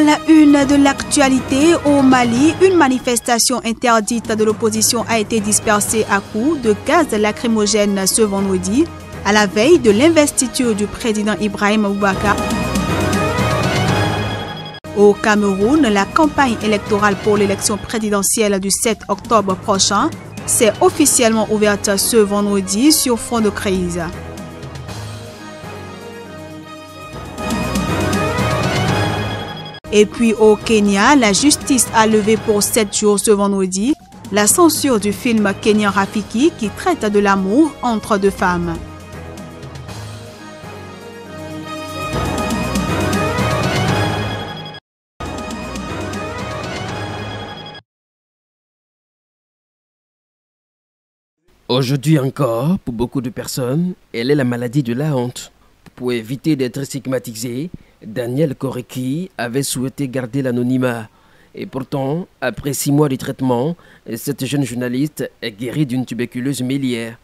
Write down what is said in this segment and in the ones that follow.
la une de l'actualité, au Mali, une manifestation interdite de l'opposition a été dispersée à coups de gaz lacrymogène ce vendredi, à la veille de l'investiture du président Ibrahim Boubacar. Au Cameroun, la campagne électorale pour l'élection présidentielle du 7 octobre prochain s'est officiellement ouverte ce vendredi sur fond de crise. Et puis au Kenya, la justice a levé pour 7 jours ce vendredi la censure du film kenyan Rafiki qui traite de l'amour entre deux femmes. Aujourd'hui encore, pour beaucoup de personnes, elle est la maladie de la honte. Pour éviter d'être stigmatisé, Daniel Koreki avait souhaité garder l'anonymat. Et pourtant, après 6 mois de traitement, cette jeune journaliste est guérie d'une tuberculose miliaire.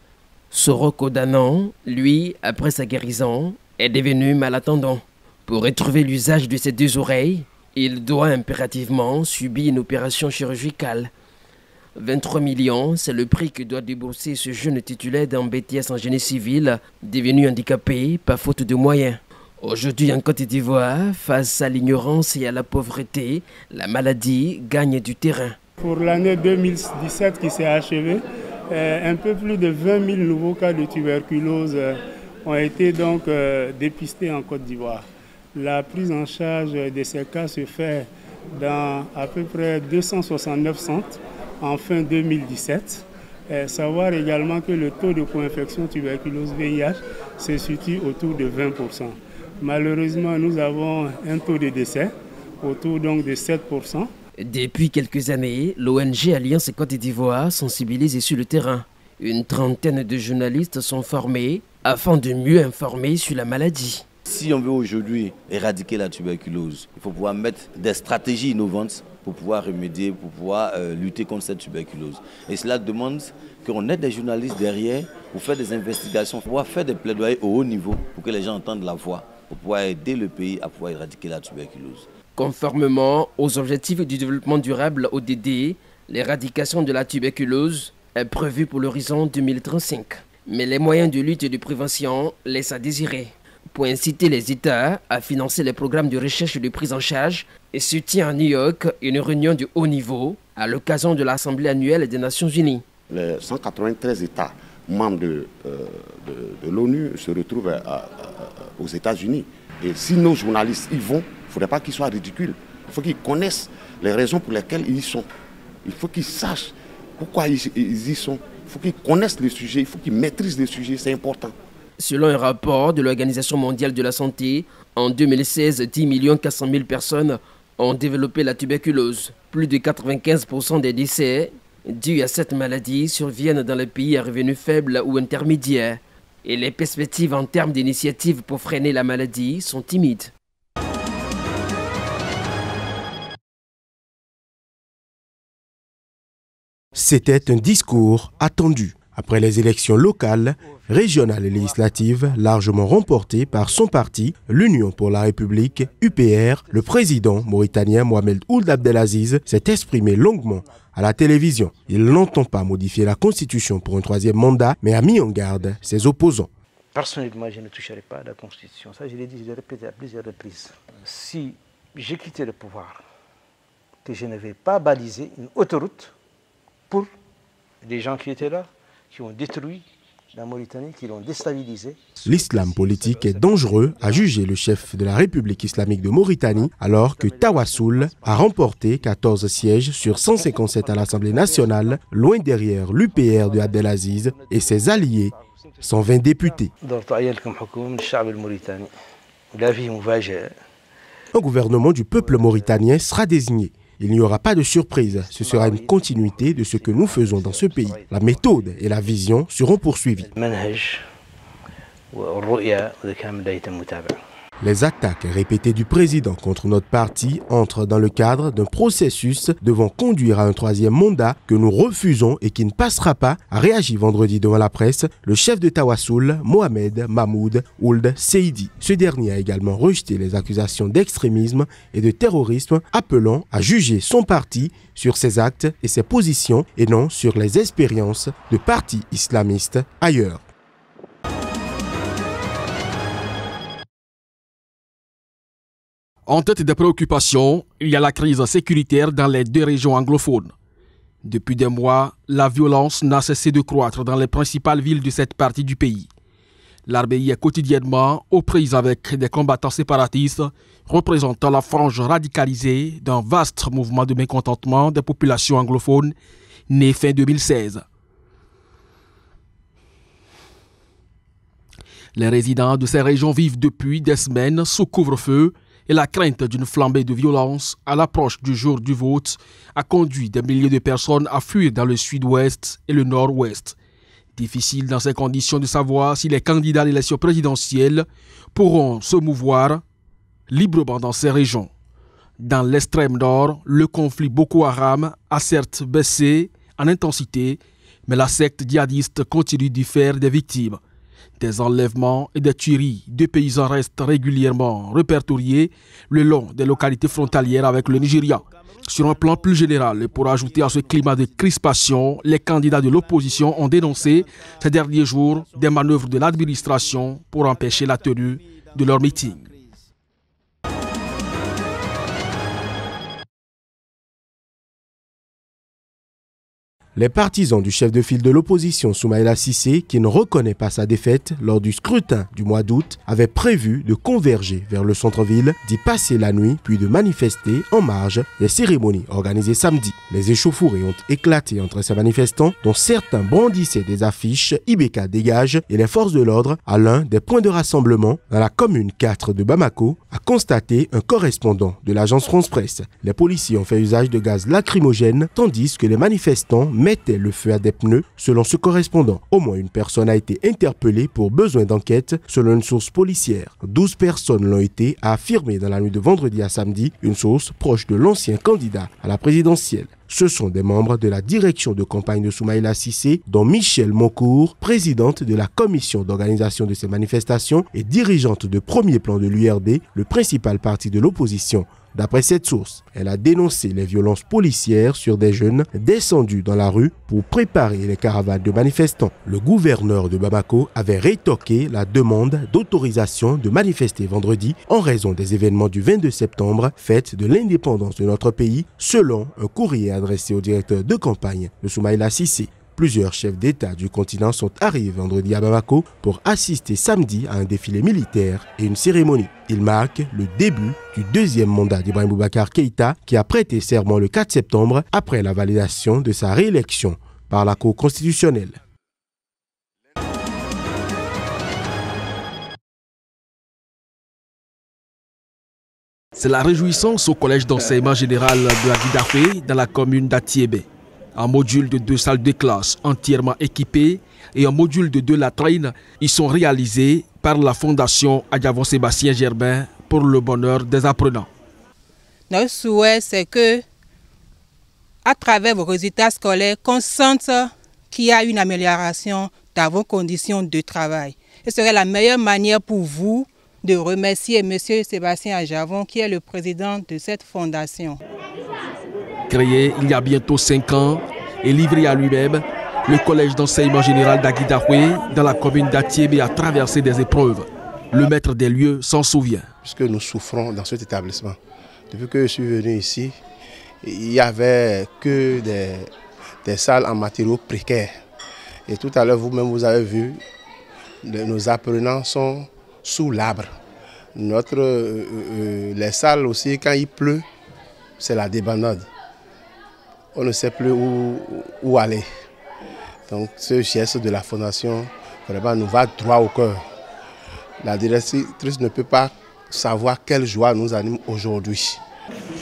Soroko Danan, lui, après sa guérison, est devenu malentendant. Pour retrouver l'usage de ses 2 oreilles, il doit impérativement subir une opération chirurgicale. 23 millions, c'est le prix que doit débourser ce jeune titulaire d'un BTS en génie civil, devenu handicapé par faute de moyens. Aujourd'hui en Côte d'Ivoire, face à l'ignorance et à la pauvreté, la maladie gagne du terrain. Pour l'année 2017 qui s'est achevée, un peu plus de 20 000 nouveaux cas de tuberculose ont été donc dépistés en Côte d'Ivoire. La prise en charge de ces cas se fait dans à peu près 269 centres en fin 2017. Savoir également que le taux de co-infection tuberculose VIH se situe autour de 20%. Malheureusement, nous avons un taux de décès autour donc de 7%. Depuis quelques années, l'ONG Alliance Côte d'Ivoire sensibilise sur le terrain. Une trentaine de journalistes sont formés afin de mieux informer sur la maladie. Si on veut aujourd'hui éradiquer la tuberculose, il faut pouvoir mettre des stratégies innovantes pour pouvoir remédier, pour pouvoir lutter contre cette tuberculose. Et cela demande qu'on ait des journalistes derrière pour faire des investigations, pour pouvoir faire des plaidoyers au haut niveau pour que les gens entendent la voix, pour pouvoir aider le pays à pouvoir éradiquer la tuberculose. Conformément aux objectifs du développement durable ODD, l'éradication de la tuberculose est prévue pour l'horizon 2035. Mais les moyens de lutte et de prévention laissent à désirer. Pour inciter les États à financer les programmes de recherche et de prise en charge, et se tient à New York une réunion de haut niveau à l'occasion de l'Assemblée annuelle des Nations Unies. Les 193 États membres de l'ONU se retrouvent aux États-Unis. Et si nos journalistes y vont, il ne faudrait pas qu'ils soient ridicules. Il faut qu'ils connaissent les raisons pour lesquelles ils y sont. Il faut qu'ils sachent pourquoi ils y sont. Il faut qu'ils connaissent le sujet, il faut qu'ils maîtrisent le sujet, c'est important. Selon un rapport de l'Organisation mondiale de la santé, en 2016, 10 400 000 personnes ont développé la tuberculose. Plus de 95% des décès dus à cette maladie surviennent dans les pays à revenus faibles ou intermédiaires. Et les perspectives en termes d'initiatives pour freiner la maladie sont timides. C'était un discours attendu. Après les élections locales, régionales et législatives largement remportées par son parti, l'Union pour la République, UPR, le président mauritanien Mohamed Ould Abdelaziz s'est exprimé longuement à la télévision. Il n'entend pas modifier la Constitution pour un 3e mandat, mais a mis en garde ses opposants. Personnellement, je ne toucherai pas à la Constitution. Ça, je l'ai dit, je l'ai répété à plusieurs reprises. Si j'ai quitté le pouvoir, que je ne vais pas baliser une autoroute pour les gens qui étaient là, qui ont détruit la Mauritanie, qui l'ont déstabilisé. L'islam politique est dangereux, a jugé le chef de la République islamique de Mauritanie, alors que Tawassoul a remporté 14 sièges sur 157 à l'Assemblée nationale, loin derrière l'UPR de Abdelaziz et ses alliés, 120 députés. Un gouvernement du peuple mauritanien sera désigné. Il n'y aura pas de surprise, ce sera une continuité de ce que nous faisons dans ce pays. La méthode et la vision seront poursuivies. Les attaques répétées du président contre notre parti entrent dans le cadre d'un processus devant conduire à un troisième mandat que nous refusons et qui ne passera pas, a réagi vendredi devant la presse le chef de Tawassoul, Mohamed Mahmoud Ould Seidi. Ce dernier a également rejeté les accusations d'extrémisme et de terrorisme, appelant à juger son parti sur ses actes et ses positions et non sur les expériences de partis islamistes ailleurs. En tête des préoccupations, il y a la crise sécuritaire dans les deux régions anglophones. Depuis des mois, la violence n'a cessé de croître dans les principales villes de cette partie du pays. L'armée y est quotidiennement aux prises avec des combattants séparatistes représentant la frange radicalisée d'un vaste mouvement de mécontentement des populations anglophones né fin 2016. Les résidents de ces régions vivent depuis des semaines sous couvre-feu et la crainte d'une flambée de violence à l'approche du jour du vote a conduit des milliers de personnes à fuir dans le sud-ouest et le nord-ouest. Difficile dans ces conditions de savoir si les candidats à l'élection présidentielle pourront se mouvoir librement dans ces régions. Dans l'extrême nord, le conflit Boko Haram a certes baissé en intensité, mais la secte djihadiste continue d'y faire des victimes. Des enlèvements et des tueries de paysans restent régulièrement répertoriés le long des localités frontalières avec le Nigeria. Sur un plan plus général, et pour ajouter à ce climat de crispation, les candidats de l'opposition ont dénoncé ces derniers jours des manœuvres de l'administration pour empêcher la tenue de leur meeting. Les partisans du chef de file de l'opposition Soumaïla Cissé, qui ne reconnaît pas sa défaite lors du scrutin du mois d'août, avaient prévu de converger vers le centre-ville, d'y passer la nuit, puis de manifester en marge des cérémonies organisées samedi. Les échauffourées ont éclaté entre ces manifestants, dont certains brandissaient des affiches « Ibeka dégage » et les forces de l'ordre à l'un des points de rassemblement dans la commune 4 de Bamako, a constaté un correspondant de l'agence France-Presse. Les policiers ont fait usage de gaz lacrymogène, tandis que les manifestants mettait le feu à des pneus, selon ce correspondant. Au moins une personne a été interpellée pour besoin d'enquête, selon une source policière. 12 personnes l'ont été, a affirmé dans la nuit de vendredi à samedi, une source proche de l'ancien candidat à la présidentielle. Ce sont des membres de la direction de campagne de Soumaïla Cissé, dont Michel Moncourt, présidente de la commission d'organisation de ces manifestations et dirigeante de premier plan de l'URD, le principal parti de l'opposition. D'après cette source, elle a dénoncé les violences policières sur des jeunes descendus dans la rue pour préparer les caravanes de manifestants. Le gouverneur de Bamako avait rétorqué la demande d'autorisation de manifester vendredi en raison des événements du 22 septembre, fête de l'indépendance de notre pays, selon un courrier adressé au directeur de campagne de Soumaïla Cissé. Plusieurs chefs d'État du continent sont arrivés vendredi à Bamako pour assister samedi à un défilé militaire et une cérémonie. Il marque le début du deuxième mandat d'Ibrahim Boubacar Keïta qui a prêté serment le 4 septembre après la validation de sa réélection par la Cour constitutionnelle. C'est la réjouissance au collège d'enseignement général de Aguidafé dans la commune d'Atiébé. Un module de 2 salles de classe entièrement équipées et un module de 2 latrines y sont réalisés par la Fondation Adjavon Sébastien Germain pour le bonheur des apprenants. Notre souhait, c'est que, à travers vos résultats scolaires, qu'on sente qu'il y a une amélioration dans vos conditions de travail. Et ce serait la meilleure manière pour vous de remercier M. Sébastien Adjavon, qui est le président de cette fondation. Créé il y a bientôt 5 ans et livré à lui-même, le collège d'enseignement général d'Aguidahoué dans la commune d'Atiébé a traversé des épreuves. Le maître des lieux s'en souvient. Puisque nous souffrons dans cet établissement. Depuis que je suis venu ici, il n'y avait que des salles en matériaux précaires. Et tout à l'heure, vous-même, vous avez vu, nos apprenants sont sous l'arbre. Les salles aussi, quand il pleut, c'est la débandade. On ne sait plus où aller. Donc ce geste de la fondation vraiment nous va droit au cœur. La directrice ne peut pas savoir quelle joie nous anime aujourd'hui.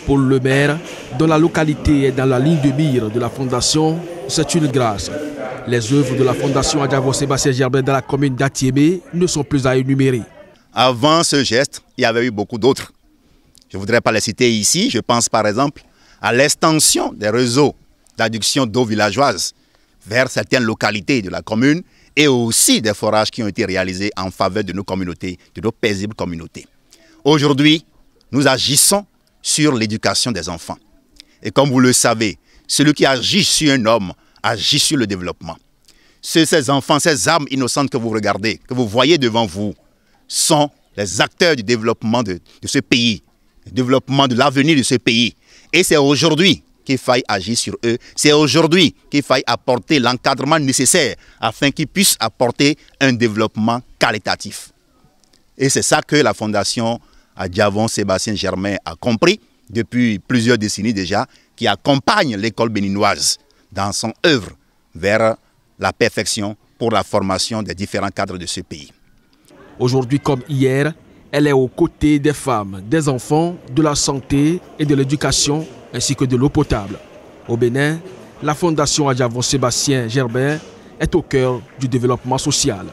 Pour le maire, dont la localité est dans la ligne de mire de la fondation, c'est une grâce. Les œuvres de la fondation Adjavon Sébastien Germain dans la commune d'Atiébé ne sont plus à énumérer. Avant ce geste, il y avait eu beaucoup d'autres. Je ne voudrais pas les citer ici. Je pense par exemple à l'extension des réseaux d'adduction d'eau villageoise vers certaines localités de la commune et aussi des forages qui ont été réalisés en faveur de nos communautés, de nos paisibles communautés. Aujourd'hui, nous agissons sur l'éducation des enfants. Et comme vous le savez, celui qui agit sur un homme agit sur le développement. Ces enfants, ces âmes innocentes que vous regardez, que vous voyez devant vous, sont les acteurs du développement de ce pays, du développement de l'avenir de ce pays. Et c'est aujourd'hui qu'il faille agir sur eux. C'est aujourd'hui qu'il faille apporter l'encadrement nécessaire afin qu'ils puissent apporter un développement qualitatif. Et c'est ça que la Fondation Adjavon Sébastien Germain a compris depuis plusieurs décennies déjà, qui accompagne l'école béninoise dans son œuvre vers la perfection pour la formation des différents cadres de ce pays. Aujourd'hui comme hier, elle est aux côtés des femmes, des enfants, de la santé et de l'éducation, ainsi que de l'eau potable. Au Bénin, la Fondation Adjavon Sébastien Germain est au cœur du développement social.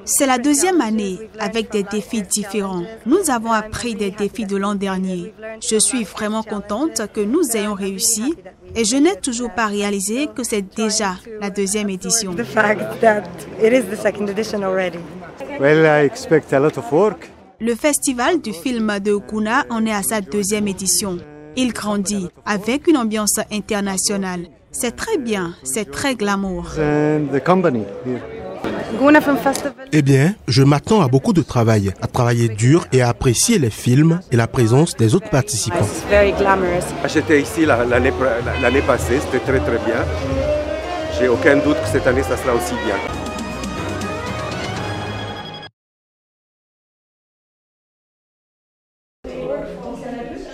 C'est la deuxième année avec des défis différents. Nous avons appris des défis de l'an dernier. Je suis vraiment contente que nous ayons réussi et je n'ai toujours pas réalisé que c'est déjà la deuxième édition. Le festival du film de Kuna en est à sa deuxième édition. Il grandit avec une ambiance internationale. C'est très bien, c'est très glamour. Eh bien, je m'attends à beaucoup de travail, à travailler dur et à apprécier les films et la présence des autres participants. J'étais ici l'année passée, c'était très très bien. J'ai aucun doute que cette année ça sera aussi bien.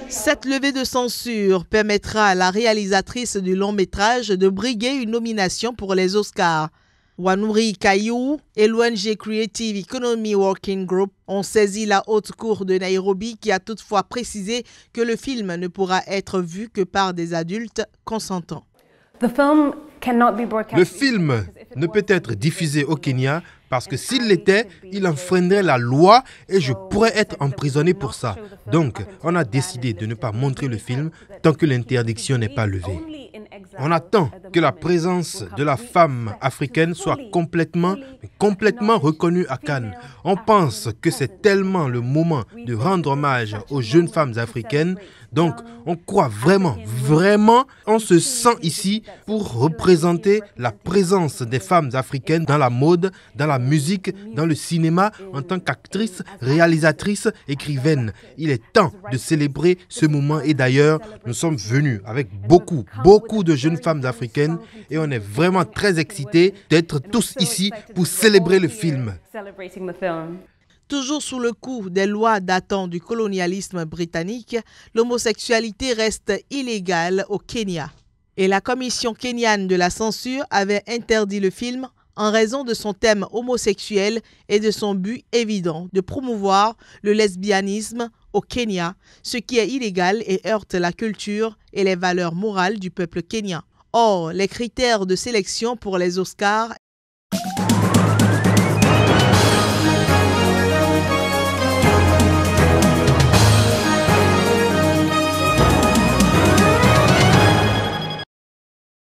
Cette levée de censure permettra à la réalisatrice du long métrage de briguer une nomination pour les Oscars. Wanouri Kayou et l'ONG Creative Economy Working Group ont saisi la haute cour de Nairobi qui a toutefois précisé que le film ne pourra être vu que par des adultes consentants. Le film ne peut être diffusé au Kenya parce que s'il l'était, il enfreindrait la loi et je pourrais être emprisonné pour ça. Donc, on a décidé de ne pas montrer le film tant que l'interdiction n'est pas levée. On attend que la présence de la femme africaine soit complètement reconnue à Cannes. On pense que c'est tellement le moment de rendre hommage aux jeunes femmes africaines. Donc, on croit vraiment, on se sent ici pour représenter la présence des femmes africaines dans la mode, dans la musique, dans le cinéma, en tant qu'actrice, réalisatrice, écrivaine. Il est temps de célébrer ce moment et d'ailleurs, nous sommes venus avec beaucoup de jeunes femmes africaines et on est vraiment très excités d'être tous ici pour célébrer le film. Toujours sous le coup des lois datant du colonialisme britannique, l'homosexualité reste illégale au Kenya. Et la commission kenyane de la censure avait interdit le film en raison de son thème homosexuel et de son but évident de promouvoir le lesbianisme au Kenya, ce qui est illégal et heurte la culture et les valeurs morales du peuple kenyan. Or, les critères de sélection pour les Oscars